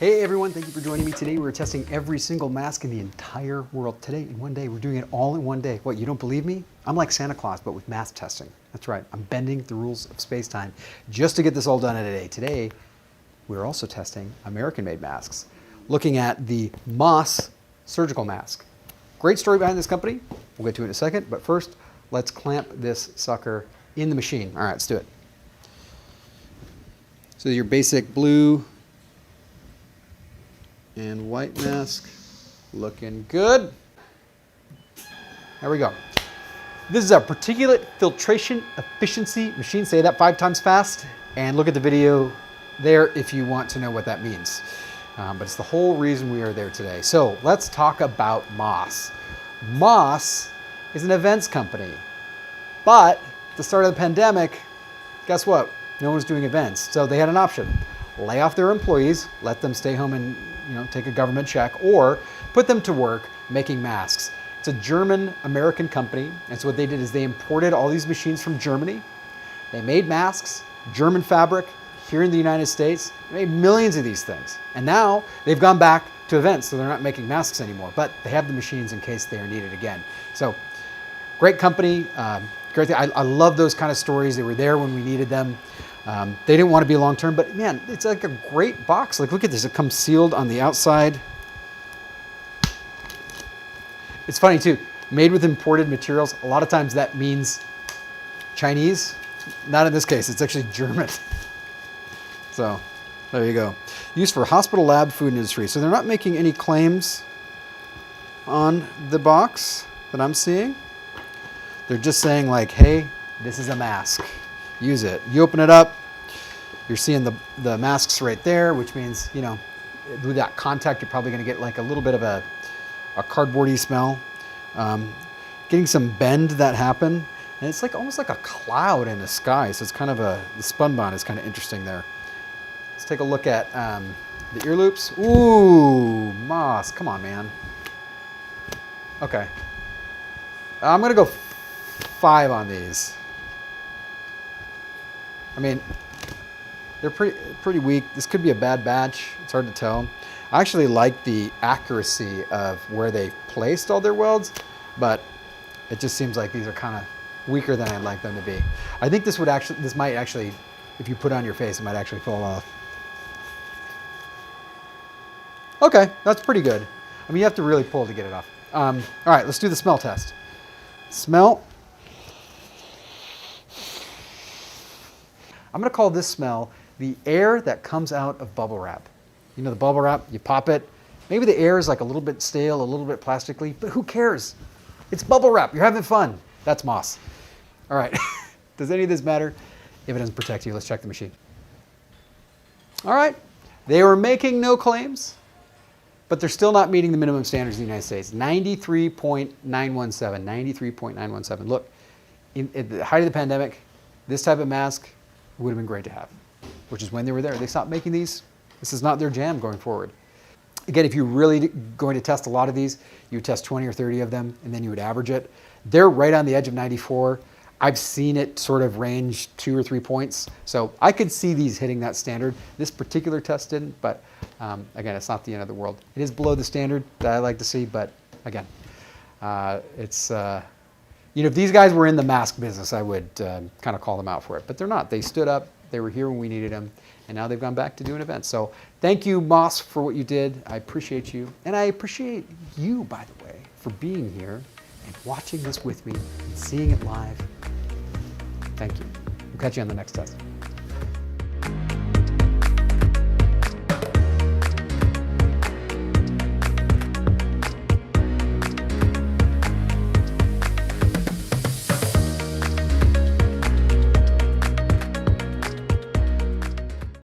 Hey everyone, thank you for joining me today. We're testing every single mask in the entire world today in one day. We're doing it all in one day. What, you don't believe me? I'm like Santa Claus, but with mask testing. That's right, I'm bending the rules of space-time just to get this all done in a day. Today, we're also testing American-made masks, looking at the Moss surgical mask. Great story behind this company. We'll get to it in a second, but first, let's clamp this sucker in the machine. All right, let's do it. So your basic blue and white mask, looking good. There we go. This is our particulate filtration efficiency machine. Say that 5 times fast, and look at the video there if you want to know what that means. But it's the whole reason we are there today. So let's talk about Moss. Moss is an events company, but at the start of the pandemic, guess what? No one was doing events, so they had an option. Lay off their employees, let them stay home and take a government check, or put them to work making masks. It's a German-American company, and so what they did is they imported all these machines from Germany. They made masks, German fabric, here in the United States. They made millions of these things. And now they've gone back to events, so they're not making masks anymore, but they have the machines in case they are needed again. So, great company, great thing. I love those kind of stories. They were there when we needed them. They didn't want to be long-term, but man, it's like a great box. Like, look at this, it comes sealed on the outside. It's funny too, made with imported materials. A lot of times that means Chinese. Not in this case, it's actually German. So, there you go. Used for hospital, lab, food industry. So they're not making any claims on the box that I'm seeing. They're just saying like, hey, this is a mask. Use it. You open it up, you're seeing the masks right there, which means, with that contact, you're probably going to get like a little bit of a cardboardy smell. Getting some bend that happen, and it's like almost like a cloud in the sky. So it's kind of the spun bond is kind of interesting there. Let's take a look at the ear loops. Ooh, Moss, come on, man. Okay, I'm going to go 5 on these. I mean, they're pretty weak. This could be a bad batch. It's hard to tell. I actually like the accuracy of where they placed all their welds, but it just seems like these are kind of weaker than I'd like them to be. I think this might actually, if you put it on your face, it might actually fall off. Okay, that's pretty good. I mean, you have to really pull to get it off. All right, let's do the smell test. Smell. I'm going to call this smell the air that comes out of bubble wrap. You know the bubble wrap, you pop it. Maybe the air is like a little bit stale, a little bit plastically, but who cares? It's bubble wrap, you're having fun. That's Moss. All right, does any of this matter? If it doesn't protect you, let's check the machine. All right, they were making no claims, but they're still not meeting the minimum standards in the United States. 93.917, 93.917. Look, at the height of the pandemic, this type of mask would have been great to have, which is when they were there. They stopped making these. This is not their jam going forward. Again, if you're really going to test a lot of these, you would test 20 or 30 of them, and then you would average it. They're right on the edge of 94. I've seen it sort of range 2 or 3 points. So I could see these hitting that standard. This particular test didn't, but again, it's not the end of the world. It is below the standard that I like to see, but again, if these guys were in the mask business, I would kind of call them out for it, but they're not. They stood up, they were here when we needed them, and now they've gone back to doing events. So thank you, Moss, for what you did. I appreciate you, and I appreciate you, by the way, for being here and watching this with me and seeing it live. Thank you. We'll catch you on the next test.